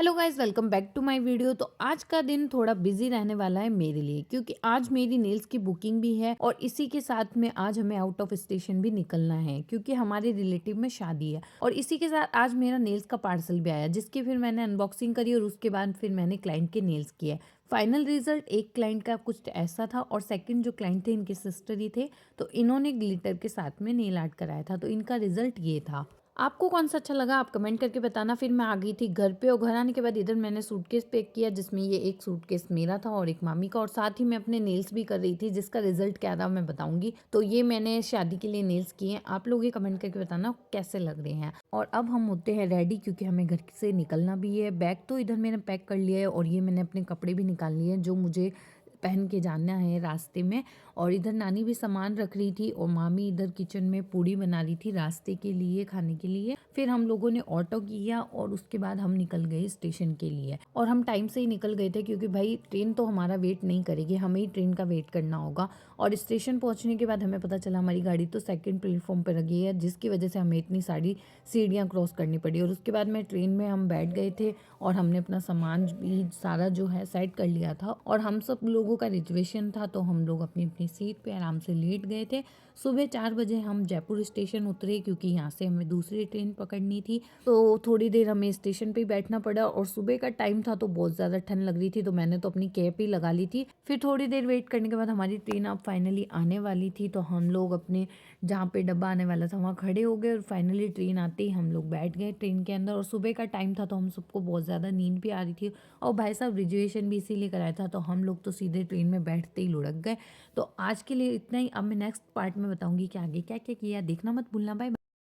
Hello guys, welcome back to my video. तो आज का दिन थोड़ा बिजी रहने वाला है मेरे लिए, क्योंकि आज मेरी नेल्स की बुकिंग भी है और इसी के साथ में आज हमें आउट ऑफ स्टेशन भी निकलना है, क्योंकि हमारे रिलेटिव में शादी है। और इसी के साथ आज मेरा नेल्स का पार्सल भी आया, जिसकी फिर मैंने अनबॉक्सिंग करी और उसके बाद फिर मैंने क्लाइंट के नेल्स किए। फाइनल रिजल्ट एक क्लाइंट का कुछ ऐसा था और सेकंड जो क्लाइंट थे इनके सिस्टर ही थे, तो इन्होंने ग्लिटर के साथ में नेल आर्ट कराया था, तो इनका रिजल्ट ये था। आपको कौन-सा अच्छा लगा आप कमेंट करके बताना। फिर मैं आ गई थी घर पे और घर आने के बाद इधर मैंने सूटकेस पैक किया, जिसमें ये एक सूटकेस मेरा था और एक मामी का, और साथ ही मैं अपने नेल्स भी कर रही थी, जिसका रिजल्ट क्या रहा मैं बताऊँगी। तो ये मैंने शादी के लिए नेल्स किए हैं। आप लोग ये कमेंट करके बताना कैसे लग रहे हैं। और अब हम होते हैं रेडी, क्योंकि हमें घर से निकलना भी है। बैग तो इधर मैंने पैक कर लिया है और ये मैंने अपने कपड़े भी निकाल लिए हैं जो मुझे पहन के जाना है रास्ते में। और इधर नानी भी सामान रख रही थी और मामी इधर किचन में पूड़ी बना रही थी रास्ते के लिए खाने के लिए। फिर हम लोगों ने ऑटो किया और उसके बाद हम निकल गए स्टेशन के लिए। और हम टाइम से ही निकल गए थे, क्योंकि भाई ट्रेन तो हमारा वेट नहीं करेगी, हमें ही ट्रेन का वेट करना होगा। और स्टेशन पहुंचने के बाद हमें पता चला हमारी गाड़ी तो सेकंड प्लेटफॉर्म पर लगी है, जिसकी वजह से हमें इतनी सारी सीढ़ियाँ क्रॉस करनी पड़ी। और उसके बाद में ट्रेन में हम बैठ गए थे और हमने अपना सामान भी सारा जो है सेट कर लिया था। और हम सब लोगों का रिजर्वेशन था, तो हम लोग अपनी अपनी सीट पे आराम से लेट गए थे। सुबह 4 बजे हम जयपुर स्टेशन उतरे, क्योंकि यहाँ से हमें दूसरी ट्रेन पकड़नी थी। तो थोड़ी देर हमें स्टेशन पे ही बैठना पड़ा और सुबह का टाइम था तो बहुत ज़्यादा ठंड लग रही थी, तो मैंने तो अपनी कैप ही लगा ली थी। फिर थोड़ी देर वेट करने के बाद हमारी ट्रेन अब फाइनली आने वाली थी, तो हम लोग अपने जहाँ पे डब्बा आने वाला था वहाँ खड़े हो गए और फाइनली ट्रेन आते ही हम लोग बैठ गए ट्रेन के अंदर। और सुबह का टाइम था तो हम सबको बहुत ज़्यादा नींद भी आ रही थी, और भाई साहब रिजर्वेशन भी इसीलिए कराया था, तो हम लोग तो सीधे ट्रेन में बैठते ही लुढ़क गए। तो आज के लिए इतना ही। अब मैं नेक्स्ट पार्ट में बताऊंगी कि आगे क्या क्या किया। देखना मत भूलना। बाय।